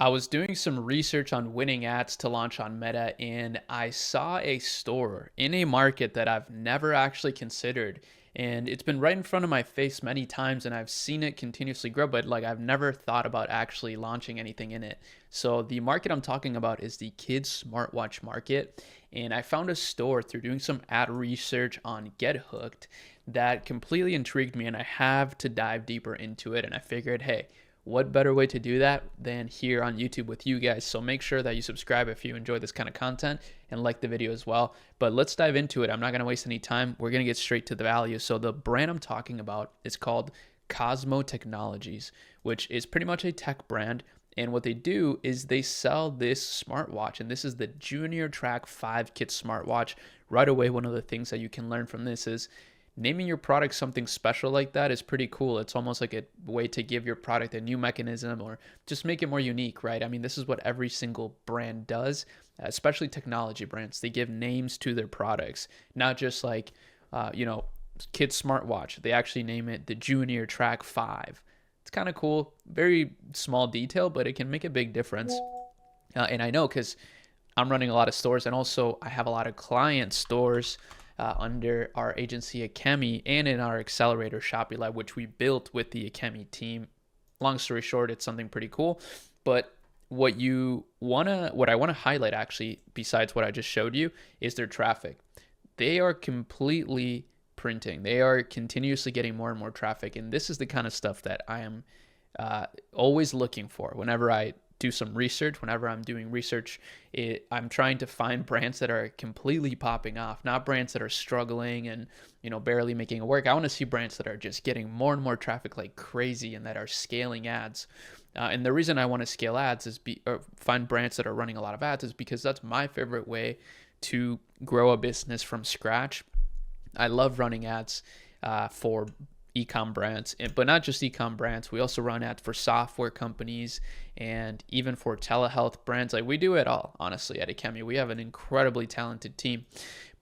I was doing some research on winning ads to launch on Meta, and I saw a store in a market that I've never actually considered. And it's been right in front of my face many times, and I've seen it continuously grow, but like I've never thought about actually launching anything in it. So, the market I'm talking about is the kids' smartwatch market. And I found a store through doing some ad research on Get Hooked that completely intrigued me, and I have to dive deeper into it. And I figured, hey, what better way to do that than here on YouTube with you guys? So make sure that you subscribe if you enjoy this kind of content and like the video as well. But let's dive into it. I'm not going to waste any time. We're going to get straight to the value. So the brand I'm talking about is called Cosmo Technologies, which is pretty much a tech brand. And what they do is they sell this smartwatch, and this is the Junior Track 5 Kit smartwatch. Right away, one of the things that you can learn from this is naming your product something special like that is pretty cool. It's almost like a way to give your product a new mechanism or just make it more unique, right? I mean, this is what every single brand does, especially technology brands. They give names to their products, not just like, kids smartwatch. They actually name it the Junior Track 5. It's kind of cool. Very small detail, but it can make a big difference. And I know because I'm running a lot of stores, and also I have a lot of client stores under our agency Ecommerce and in our accelerator Shopee Lab, which we built with the Ecommerce team. Long story short, it's something pretty cool. But what I wanna highlight actually, besides what I just showed you, is their traffic. They are completely printing. They are continuously getting more and more traffic, and this is the kind of stuff that I am always looking for whenever I do some research. Whenever I'm doing research, I'm trying to find brands that are completely popping off, not brands that are struggling and barely making it work. I want to see brands that are just getting more and more traffic like crazy and that are scaling ads. And the reason I want to scale ads or find brands that are running a lot of ads is because that's my favorite way to grow a business from scratch. I love running ads for ecom brands, but not just ecom brands. We also run ads for software companies and even for telehealth brands. Like, we do it all, honestly, at Ecommerce. We have an incredibly talented team,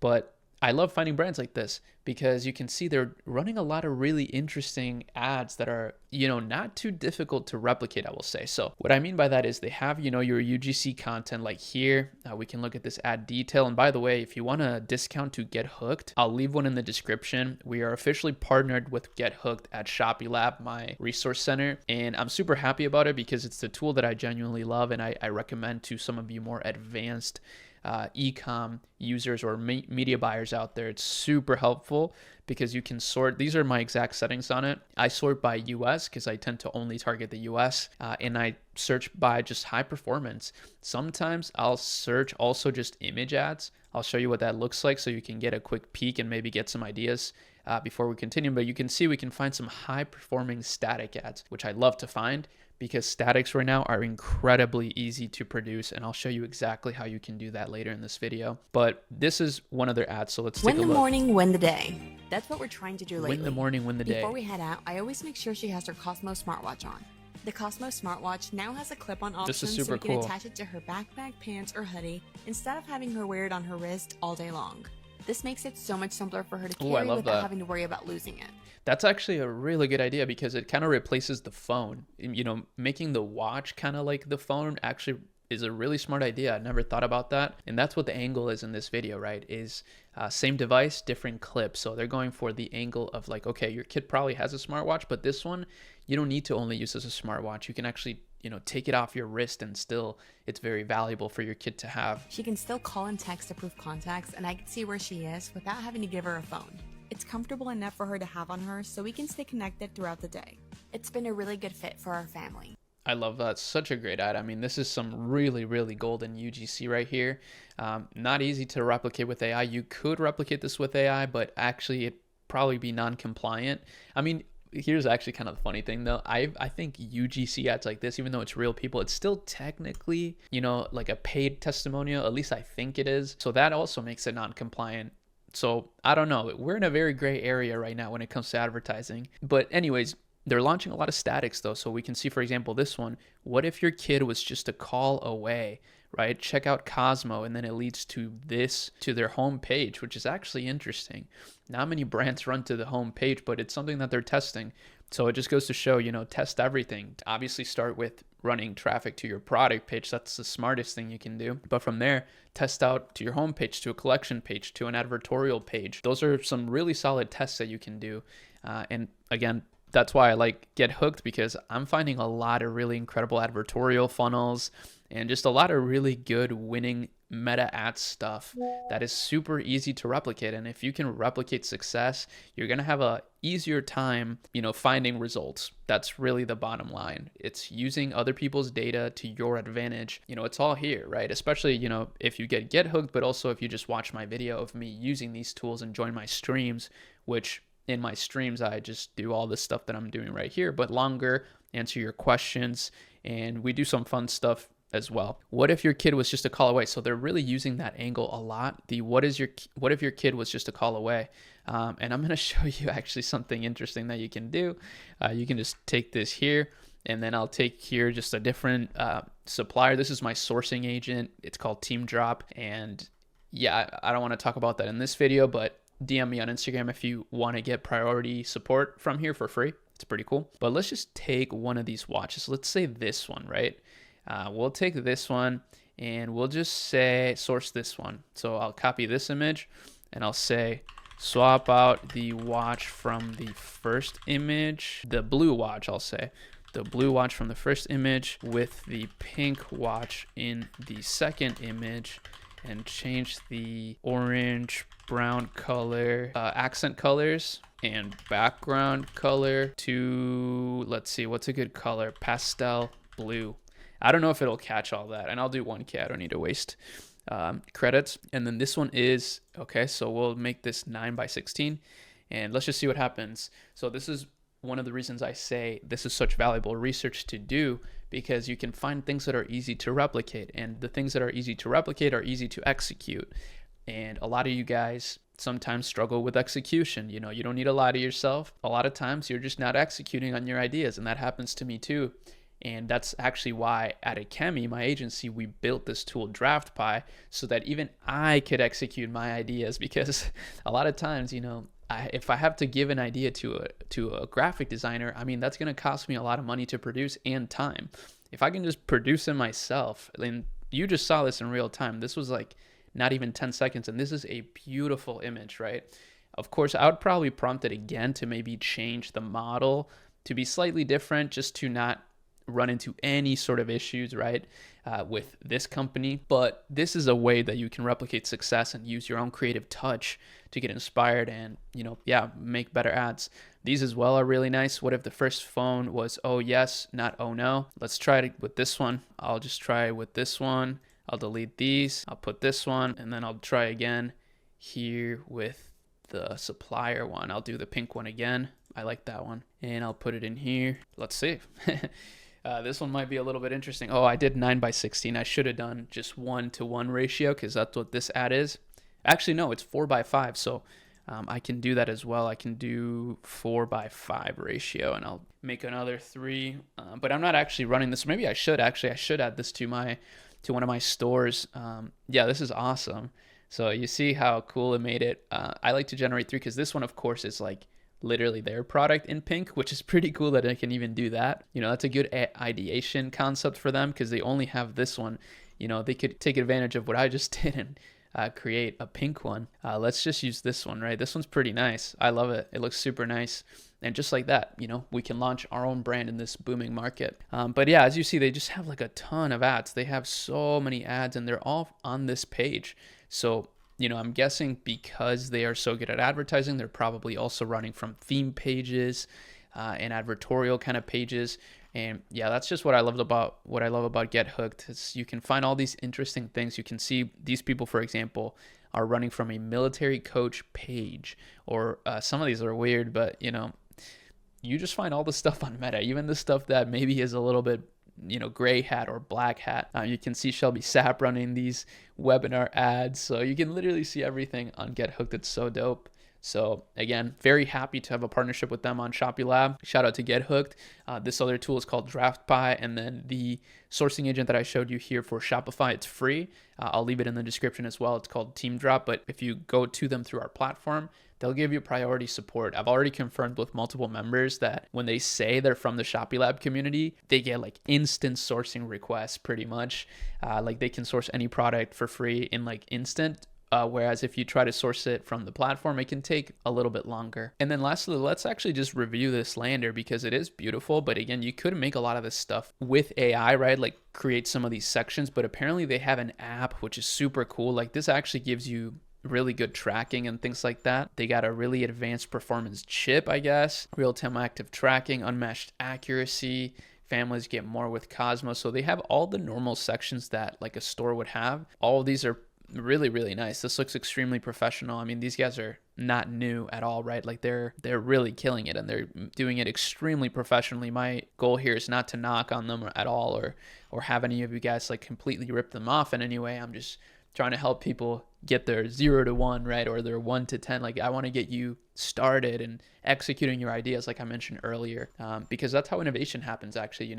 but I love finding brands like this because you can see they're running a lot of really interesting ads that are, not too difficult to replicate, I will say. So what I mean by that is they have, your UGC content like here. We can look at this ad detail. And by the way, if you want a discount to Get Hooked, I'll leave one in the description. We are officially partnered with Get Hooked at Shopee Lab, my resource center. And I'm super happy about it because it's the tool that I genuinely love, and I recommend to some of you more advanced ecom users or media buyers out there. It's super helpful because you can sort. These are my exact settings on it. I sort by US because I tend to only target the US, and I search by just high performance. Sometimes I'll search also just image ads. I'll show you what that looks like so you can get a quick peek and maybe get some ideas before we continue. But you can see we can find some high performing static ads, which I love to find because statics right now are incredibly easy to produce, and I'll show you exactly how you can do that later in this video. But this is one of their ads, so let's take a look. Win the morning, win the day. That's what we're trying to do lately. Win the morning, win the day. Before we head out, I always make sure she has her Cosmo smartwatch on. The Cosmo smartwatch now has a clip-on option, This is super so we can cool. attach it to her backpack, pants, or hoodie instead of having her wear it on her wrist all day long. This makes it so much simpler for her to Ooh, I carry love without that. having to worry about losing it. That's actually a really good idea because it kind of replaces the phone. Making the watch kind of like the phone actually is a really smart idea. I never thought about that. And that's what the angle is in this video, right? Is same device, different clip. So they're going for the angle of like, okay, your kid probably has a smartwatch, but this one, you don't need to only use as a smartwatch. You can actually take it off your wrist, and still it's very valuable for your kid to have. She can still call and text to prove contacts, and I can see where she is without having to give her a phone. It's comfortable enough for her to have on her so we can stay connected throughout the day. It's been a really good fit for our family. I love that. Such a great ad. I mean, this is some really, really golden UGC right here. Not easy to replicate with AI. You could replicate this with AI, but actually it'd probably be non-compliant. I mean, here's actually kind of the funny thing though. I think UGC ads like this, even though it's real people, it's still technically, like a paid testimonial. At least I think it is. So that also makes it non-compliant. So I don't know. We're in a very gray area right now when it comes to advertising. But anyways, they're launching a lot of statics though. So we can see, for example, this one. What if your kid was just a call away, right? Check out Cosmo, and then it leads to their home page, which is actually interesting. Not many brands run to the home page, but it's something that they're testing. So it just goes to show, test everything. Obviously start with running traffic to your product page. That's the smartest thing you can do. But from there, test out to your home page, to a collection page, to an advertorial page. Those are some really solid tests that you can do. And again, that's why I like Get Hooked, because I'm finding a lot of really incredible advertorial funnels and just a lot of really good winning meta ad stuff that is super easy to replicate. And if you can replicate success, you're going to have a easier time, finding results. That's really the bottom line. It's using other people's data to your advantage. It's all here, right? Especially, if you get hooked, but also if you just watch my video of me using these tools and join my streams, which in my streams, I just do all this stuff that I'm doing right here, but longer, answer your questions, and we do some fun stuff as well. What if your kid was just a call away? So they're really using that angle a lot. What if your kid was just a call away? And I'm going to show you actually something interesting that you can do. You can just take this here, and then I'll take here just a different supplier. This is my sourcing agent. It's called Team Drop. And yeah, I don't want to talk about that in this video, but DM me on Instagram if you want to get priority support from here for free. It's pretty cool. But let's just take one of these watches. Let's say this one, right? We'll take this one and we'll just say source this one. So I'll copy this image and I'll say swap out the watch from the first image, the blue watch, I'll say. The blue watch from the first image with the pink watch in the second image, and change the orange brown color, accent colors and background color to, let's see, what's a good color? Pastel blue. I don't know if it'll catch all that, and I'll do 1K. I don't need to waste credits. And then this one is, okay, so we'll make this 9x16, and let's just see what happens. So this is one of the reasons I say this is such valuable research to do, because you can find things that are easy to replicate, and the things that are easy to replicate are easy to execute. And a lot of you guys sometimes struggle with execution. You don't need to lie to yourself. A lot of times you're just not executing on your ideas, and that happens to me too. And that's actually why at Ecommerce, my agency, we built this tool DraftPi so that even I could execute my ideas, because a lot of times, if I have to give an idea to a graphic designer, that's going to cost me a lot of money to produce and time. If I can just produce it myself, and you just saw this in real time, this was like not even 10 seconds, and this is a beautiful image, right? Of course, I would probably prompt it again to maybe change the model to be slightly different, just to not run into any sort of issues, right, with this company. But this is a way that you can replicate success and use your own creative touch to get inspired and, make better ads. These as well are really nice. What if the first phone was oh yes, not oh no? Let's try it with this one. I'll just try with this one. I'll delete these. I'll put this one, and then I'll try again here with the supplier one. I'll do the pink one again. I like that one. And I'll put it in here. Let's see. This one might be a little bit interesting. Oh, I did 9x16. I should have done just 1-to-1 ratio, because that's what this ad is. Actually, no, it's 4x5. So I can do that as well. I can do 4x5 ratio, and I'll make another 3. But I'm not actually running this. Maybe I should actually. I should add this to one of my stores. Yeah, this is awesome. So you see how cool it made it. I like to generate 3 because this one, of course, is like literally their product in pink, which is pretty cool that I can even do that. That's a good ideation concept for them, because they only have this one. They could take advantage of what I just did and create a pink one. Let's just use this one, right? This one's pretty nice. I love it. It looks super nice. And just like that, we can launch our own brand in this booming market. But yeah, as you see, they just have like a ton of ads. They have so many ads, and they're all on this page. So I'm guessing because they are so good at advertising, they're probably also running from theme pages and advertorial kind of pages. And yeah, that's just what I love about Get Hooked. Is you can find all these interesting things. You can see these people, for example, are running from a military coach page, or some of these are weird, but you just find all the stuff on Meta, even the stuff that maybe is a little bit gray hat or black hat. You can see Shelby Sapp running these webinar ads. So you can literally see everything on Get Hooked. It's so dope. So again, very happy to have a partnership with them on Shopee Lab. Shout out to Get Hooked. This other tool is called DraftPie, and then the sourcing agent that I showed you here for Shopify, it's free. I'll leave it in the description as well. It's called Team Drop, but if you go to them through our platform, they'll give you priority support. I've already confirmed with multiple members that when they say they're from the Shopee Lab community, they get like instant sourcing requests pretty much. Like they can source any product for free in like instant. Whereas if you try to source it from the platform, it can take a little bit longer. And then lastly, let's actually just review this lander because it is beautiful. But again, you could make a lot of this stuff with AI, right? Like create some of these sections, but apparently they have an app, which is super cool. Like this actually gives you really good tracking and things like that. They got a really advanced performance chip, I guess, real-time active tracking, unmatched accuracy. Families get more with Cosmo. So they have all the normal sections that like a store would have. All of these are really, really nice. This looks extremely professional. I mean, these guys are not new at all, right? Like they're really killing it and they're doing it extremely professionally. My goal here is not to knock on them at all or have any of you guys like completely rip them off in any way. I'm just trying to help people get their 0 to 1, right? Or their 1 to 10. Like I want to get you started and executing your ideas, like I mentioned earlier, because that's how innovation happens actually,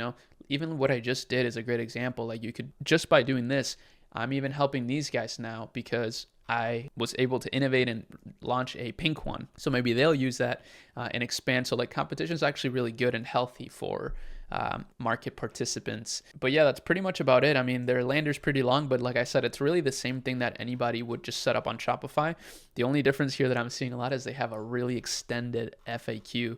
even what I just did is a great example. Like you could, just by doing this, I'm even helping these guys now because I was able to innovate and launch a pink one. So maybe they'll use that and expand. So like competition is actually really good and healthy for market participants. But yeah, that's pretty much about it. I mean, their lander's pretty long, but like I said, it's really the same thing that anybody would just set up on Shopify. The only difference here that I'm seeing a lot is they have a really extended FAQ,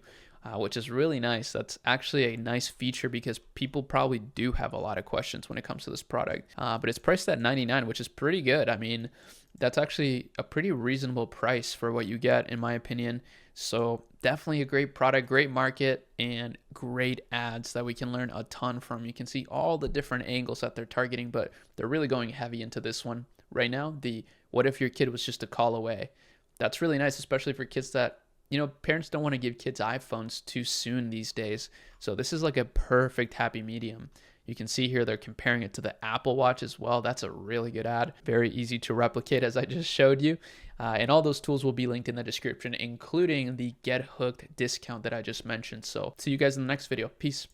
which is really nice. That's actually a nice feature because people probably do have a lot of questions when it comes to this product. But it's priced at $99, which is pretty good. I mean, that's actually a pretty reasonable price for what you get, in my opinion. So definitely a great product, great market, and great ads that we can learn a ton from. You can see all the different angles that they're targeting, but they're really going heavy into this one right now. The what if your kid was just a call away? That's really nice, especially for kids that, parents don't want to give kids iPhones too soon these days. So this is like a perfect happy medium. You can see here they're comparing it to the Apple Watch as well. That's a really good ad. Very easy to replicate as I just showed you. And all those tools will be linked in the description, including the Get Hooked discount that I just mentioned. So see you guys in the next video. Peace.